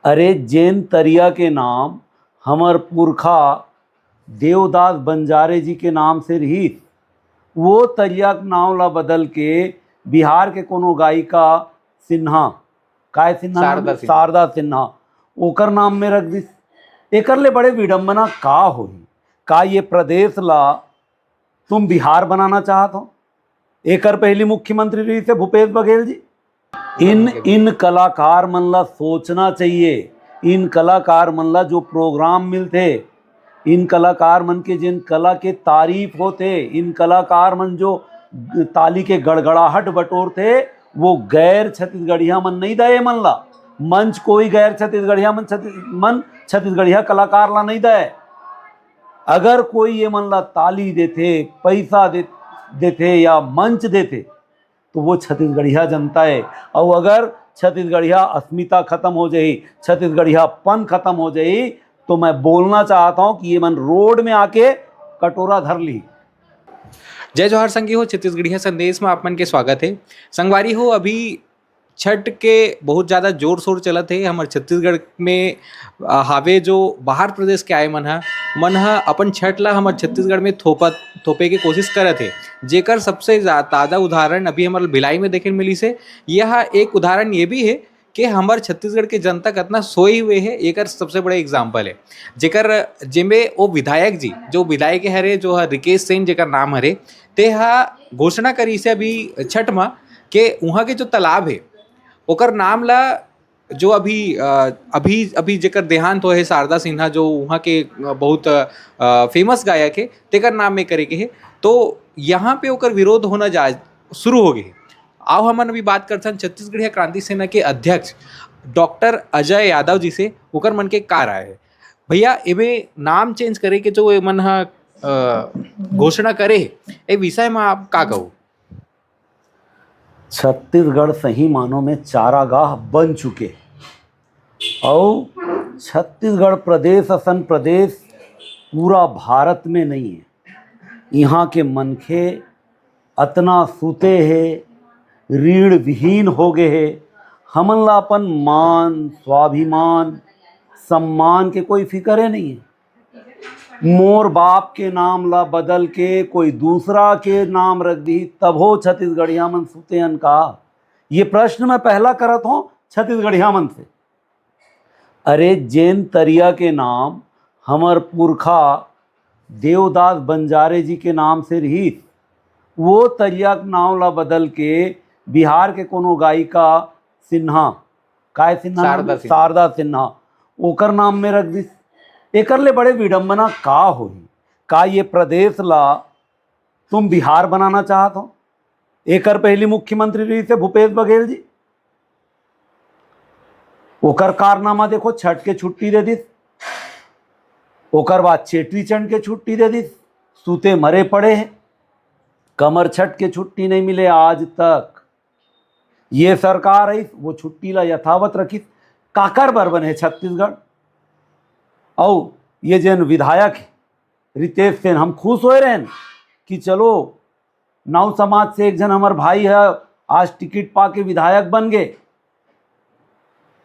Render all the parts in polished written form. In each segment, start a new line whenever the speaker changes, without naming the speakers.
अरे जैन तरिया के नाम हमर पुरखा देवदास बंजारे जी के नाम से रही। वो तरिया के नाम ला बदल के बिहार के कोनो गायिका सिन्हा, काय सिन्हा शारदा सिन्हा ओकर नाम में रख दिस। एकर ले बड़े विडम्बना का होई? का ये प्रदेश ला तुम बिहार बनाना चाहत हो? एकर पहली मुख्यमंत्री रही थे भूपेश बघेल जी। इन कलाकार मन ला सोचना चाहिए। इन कलाकार मन ला जो प्रोग्राम मिलते, इन कलाकार मन के जिन कला के तारीफ होते, इन कलाकार मन जो ताली के गड़गड़ाहट बटोरते, वो गैर छत्तीसगढ़िया मन नहीं दे मन ला। मंच कोई गैर छत्तीसगढ़िया मन छत्तीसगढ़िया कलाकार ला नहीं दे। अगर कोई ये मन ला ताली देते, पैसा देते या मंच देते तो वो छत्तीसगढ़िया जनता है। और अगर छत्तीसगढ़िया अस्मिता खत्म हो जाए, छत्तीसगढ़िया पन खत्म हो जाए, तो मैं बोलना चाहता हूं कि ये मन रोड में आके कटोरा धर ली।
जय जवाहर संगी हो, छत्तीसगढ़िया संदेश में आप मन के स्वागत है। संगवारी हो, अभी छठ के बहुत ज़्यादा जोर शोर चलत है हमारे छत्तीसगढ़ में। हावे जो बाहर प्रदेश के आए मन हा अपन छठ ला हमारे छत्तीसगढ़ में थोपे के कोशिश करत है। जेकर सबसे ताज़ा उदाहरण अभी हमारे भिलाई में देखे मिली से। यह एक उदाहरण ये भी है कि हमारे छत्तीसगढ़ के जनता कितना सोए हुए है, एक सबसे बड़ा एग्जाम्पल है। जेकर जिम्मे वो विधायक जी जो विधायक हरे जो रिकेश सेन जेकर नाम हरे, ते हा घोषणा करी से अभी छठ में के वहाँ के जो तालाब है ओकर नाम ला जो अभी जेकर देहांत हुए है शारदा सिन्हा जो वहाँ के बहुत फेमस गायक है, तेकर नाम में करे के है। तो यहाँ पे ओकर विरोध होना जा शुरू हो गए। आओ हमन अभी बात करते हैं छत्तीसगढ़िया क्रांति सेना के अध्यक्ष डॉक्टर अजय यादव जी से। ओकर मन के का राय है भैया एमे नाम चेंज करे के जो मन हा घोषणा करे ए विषय में आप का कहो?
छत्तीसगढ़ सही मानों में चारागाह बन चुके और छत्तीसगढ़ प्रदेश असन प्रदेश पूरा भारत में नहीं है। यहाँ के मनखे अतना सूते है, रीढ़ विहीन हो गए है। हमन ला अपन मान, स्वाभिमान, सम्मान के कोई फिक्र नहीं है। मोर बाप के नाम ला बदल के कोई दूसरा के नाम रख दी, तब हो छत्तीसगढ़िया मन सुतेन का? ये प्रश्न मैं पहला करत हूँ छत्तीसगढ़िया मन से। अरे जैन तरिया के नाम हमर पुरखा देवदास बंजारे जी के नाम से रही। वो तरिया के नाम ला बदल के बिहार के कोनो गायिका सिन्हा, काय सिन्हा शारदा सिन्हा ओकर नाम में रख दिस। एकर ले बड़े विडम्बना का होई? का ये प्रदेश ला तुम बिहार बनाना चाहत हो? एकर पहली मुख्यमंत्री रही थे भूपेश बघेल जी। ओकर कारनामा देखो, छठ के छुट्टी दे दिस, ओकर बाद चेटी चंड के छुट्टी दे दिस। सूते मरे पड़े हैं, कमर छठ के छुट्टी नहीं मिले आज तक। ये सरकार है वो छुट्टी ला यथावत रखी। काकर बर बने छत्तीसगढ़? और ये जन विधायक है रितेश सेन, हम खुश हो रहे हैं कि चलो नाउ समाज से एक जन हमार भाई है आज टिकट पा के विधायक बन गए।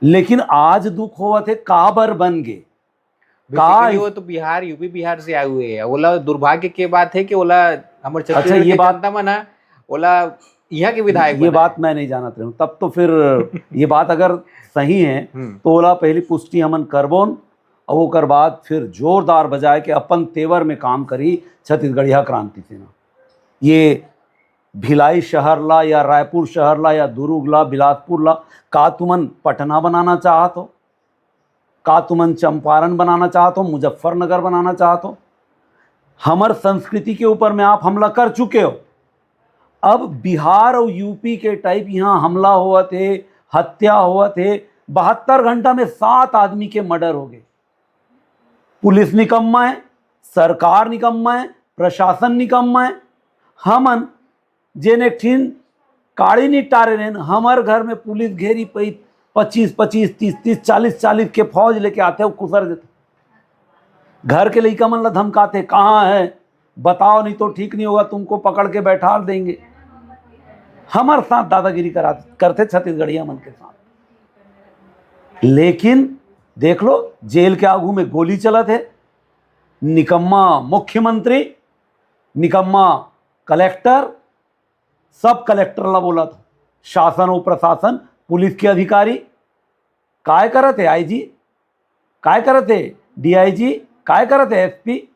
लेकिन आज दुख हुआ थे का बर बन गए?
वो तो बिहार यूपी बिहार से आए हुए हैं। ओला दुर्भाग्य के बात है कि ओला हमारे
अच्छा ये बात
मना ओला यहाँ के विधायक
ये बात मैं नहीं जानत रहा हूँ। तब तो फिर ये बात अगर सही है तो ओला पहली पुष्टि हमन करबोन और ओकर बाद फिर जोरदार बजाए के अपन तेवर में काम करी छत्तीसगढ़िया क्रांति सेना। ये भिलाई शहर ला या रायपुर शहर ला या दुर्ग ला बिलासपुर ला का तुमन पटना बनाना चाहत हो? का तुमन चंपारण बनाना चाहत हो? मुजफ्फरनगर बनाना चाहत हो? हमर संस्कृति के ऊपर में आप हमला कर चुके हो। अब बिहार और यूपी के टाइप यहाँ हमला हुआ थे, हत्या हुआ थे। 72 घंटा में 7 आदमी के मर्डर हो गए। पुलिस निकम्मा है, सरकार निकम्मा है, प्रशासन निकम्मा है। हमन जेन एक ठीन काड़ी निटारे रहे, हमार घर में पुलिस घेरी पई 25-25, 30-30, 40-40 के फौज लेके आते हो, कुसर देते। घर के लइका मन ला धमकाते, कहाँ है बताओ नहीं तो ठीक नहीं होगा, तुमको पकड़ के बैठा देंगे। हमारे साथ दादागिरी करते छत्तीसगढ़िया मन के साथ। लेकिन देख लो, जेल के आगू में गोली चलत है, निकम्मा मुख्यमंत्री, निकम्मा कलेक्टर, सब कलेक्टर ला बोला था, शासन और प्रशासन, पुलिस के अधिकारी काय करत है, आईजी काय करत है, डीआईजी काय करत है, एसपी।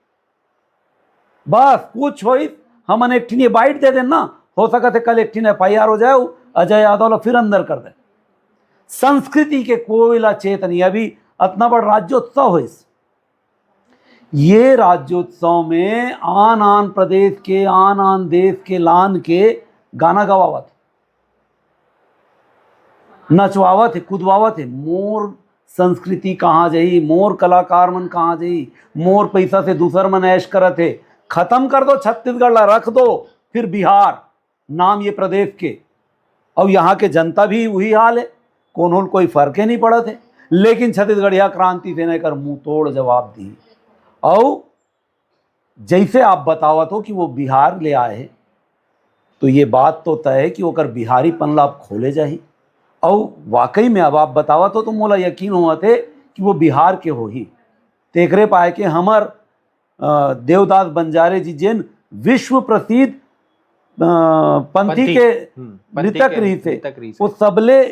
बस कुछ हो हमन एक ठिन बाइट दे देना, हो सकत है कल एक ठिन FIR हो जाए, अजय यादव ला फिर अंदर कर दे। संस्कृति के कोयला चेतनी, अभी इतना बड़ा राज्योत्सव हो, ये राज्योत्सव में आन आन प्रदेश के, आन आन देश के लान के गाना गवावत, नचवावत है, कूदवावत है। मोर संस्कृति कहाँ जाई, मोर कलाकार मन कहाँ जाई, मोर पैसा से दूसर मन ऐश करत है। खत्म कर दो छत्तीसगढ़ ला, रख दो फिर बिहार नाम ये प्रदेश के, और यहाँ के जनता भी वही हाल है, कोई फर्क ही नहीं पड़ा थे। लेकिन छत्तीसगढ़िया क्रांति सेना कर मुंह तोड़ जवाब दी, और जैसे आप बतावत हो कि वो बिहार ले आए, तो ये बात तो तय है कि वो कर बिहारी पनला आप खोले जाही, और वाकई में अब आप बतावत हो तो मोला यकीन हुआ थे कि वो बिहार के हो ही। तेकरे पाए के हमर देवदास बंजारे जी जिन विश्व प्रसिद्ध पंथी के नृतक रही थे, वो सबले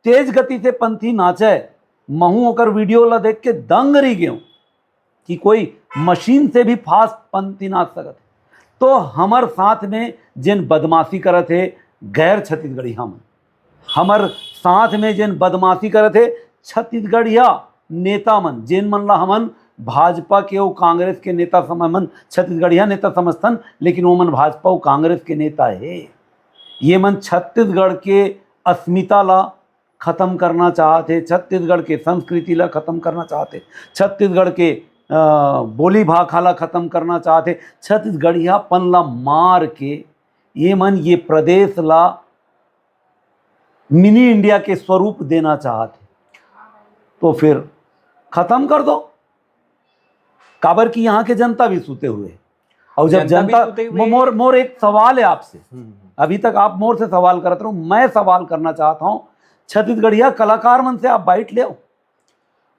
तेज गति से पंथी नाचे। महू होकर वीडियो ला देख के दंग रही गयो कि कोई मशीन से भी फास्ट पंथी नाच सकत। तो हमर साथ में जिन बदमाशी करत है गैर छत्तीसगढ़ी, हमर साथ में जिन बदमाशी करत है छत्तीसगढ़िया नेता मन, जिन मन ला हमन भाजपा के और कांग्रेस के नेता मन छत्तीसगढ़िया नेता समझथन, लेकिन वो मन भाजपा और कांग्रेस के नेता है। ये मन छत्तीसगढ़ के अस्मिता ला खत्म करना चाहते, छत्तीसगढ़ के संस्कृति ला खत्म करना चाहते, छत्तीसगढ़ के बोली भाखा ला खत्म करना चाहते, छत्तीसगढ़िया पन ला मार के ये मन ये प्रदेश ला मिनी इंडिया के स्वरूप देना चाहते। तो फिर खत्म कर दो, काबर की यहाँ के जनता भी सुते हुए। और जब जनता मोर एक सवाल है आपसे, अभी तक आप मोर से सवाल करते रहो, मैं सवाल करना चाहता हूँ, छत्तीसगढ़िया कलाकार मन से आप बाइट ले आओ।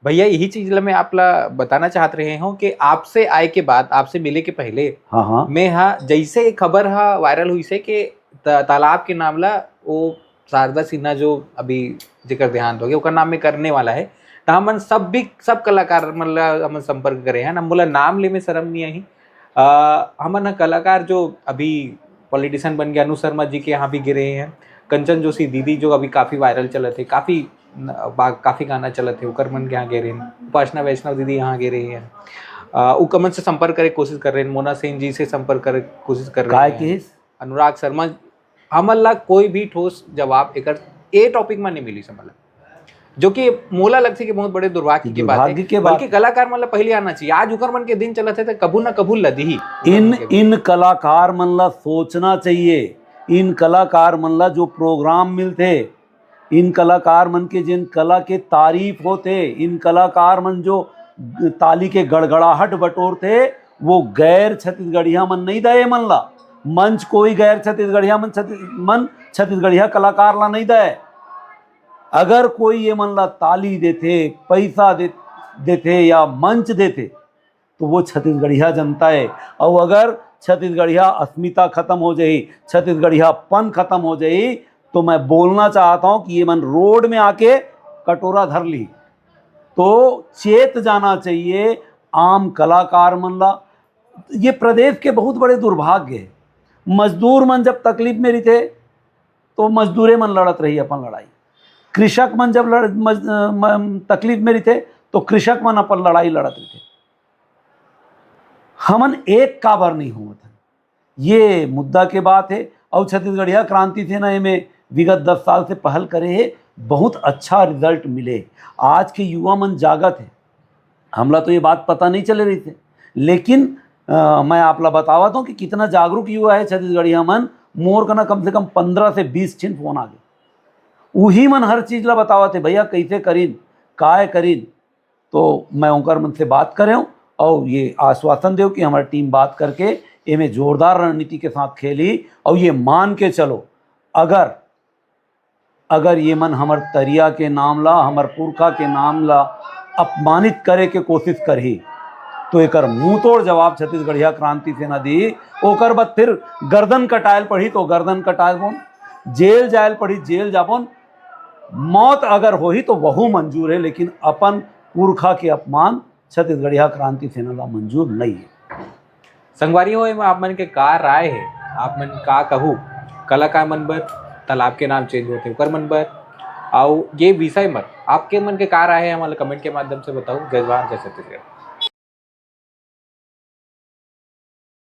भैया यही चीज मैं आपला बताना चाहत रहे हूँ कि आपसे आए के बाद, आपसे मिले के पहले,
हाँ
मैं जैसे खबर वायरल हुई से कि तालाब के नाम ला वो शारदा सिन्हा जो अभी जिक्र देहांत हो गया ओकर नाम में करने वाला है, तो हमन सब कलाकार मतलब हमन संपर्क करे हैं, हम बोला नाम ले में शर्म नहीं आई। हमन कलाकार जो अभी पॉलिटिशियन बन गया, अनु शर्मा जी के यहाँ भी गिरे हैं, कंचन जोशी दीदी जो अभी काफ़ी वायरल चलत है, काफ़ी गाना चलत है, उकर मन के यहाँ गिरे हैं, उपासना वैष्णव दीदी यहाँ गिरे हैं, उकमन से संपर्क करे कोशिश कर रहे हैं, मोना सेन जी से संपर्क करे कोशिश कर रहे हैं, अनुराग शर्मा, हमन ला कोई भी ठोस जवाब एक टॉपिक में नहीं मिली समझ, जो कि मोला लगती कि बहुत बड़े दुर्भाग्य की बात है। बल्कि कलाकार मतलब पहले आना चाहिए, आज उकर मन के दिन चलते थे कबू ना कबू लदी।
इन कलाकार मन ला सोचना चाहिए, इन कलाकार मन ला जो प्रोग्राम मिलते, इन कलाकार मन के जिन कला के तारीफ होते, इन कलाकार मन जो ताली के गड़गड़ाहट बटोरते, वो गैर छत्तीसगढ़िया मन नहीं दे मन ला। मंच कोई गैर छत्तीसगढ़िया मन छत्तीसगढ़िया कलाकार ला नहीं दे। अगर कोई ये मन ला ताली देते, पैसा देते या मंच देते, तो वो छत्तीसगढ़िया जनता है। और अगर छत्तीसगढ़िया अस्मिता खत्म हो जाए, छत्तीसगढ़िया पन खत्म हो जाए, तो मैं बोलना चाहता हूँ कि ये मन रोड में आके कटोरा धर ली, तो चेत जाना चाहिए आम कलाकार मन ला। ये प्रदेश के बहुत बड़े दुर्भाग्य है। मजदूर मन जब तकलीफ में रहते तो मजदूरे मन लड़त रही अपन लड़ाई, कृषक मन जब तकलीफ में रहते तो कृषक मन अपन लड़ाई लड़त रहते। हमन एक काबर नहीं हुआ था, ये मुद्दा के बात है। और छत्तीसगढ़िया क्रांति सेना में विगत 10 साल से पहल करे है, बहुत अच्छा रिजल्ट मिले। आज के युवा मन जागत है, हमला तो ये बात पता नहीं चले रही थे, लेकिन मैं आपला बतावत हूँ कि कितना जागरूक युवा है छत्तीसगढ़िया मन। मोर का ना कम से कम 15 से 20 छिन फोन आ गए, वही मन हर चीज़ ला बतावत है, भैया कैसे करीन काय करीन। तो मैं उनकर मन से बात करे हूँ और ये आश्वासन दो कि हमारी टीम बात करके इनमें जोरदार रणनीति के साथ खेली। और ये मान के चलो, अगर ये मन हमर तरिया के नाम ला, हमर पुरखा के नाम ला अपमानित करे के कोशिश करही तो एकर मुंह तोड़ जवाब छत्तीसगढ़िया क्रांति सेना दी। ओकर बाद फिर गर्दन कटायल पड़ी तो गर्दन कटायल बोन, जेल जायल पड़ी जेल जाबोन, मौत अगर होही तो वहू मंजूर है, लेकिन अपन पुरखा के अपमान छत्तीसगढ़िया क्रांति सेना ला मंजूर नहीं है।
संगवारी हो एमा आप मन के का राय है, आप मन का कहू कला का मन बर तालाब के नाम चेंज होते ओकर मन बर, और ये विषय मत आपके मन के का राय है हमारे कमेंट के माध्यम से बताओ। जय जवाहर जय छत्तीसगढ़।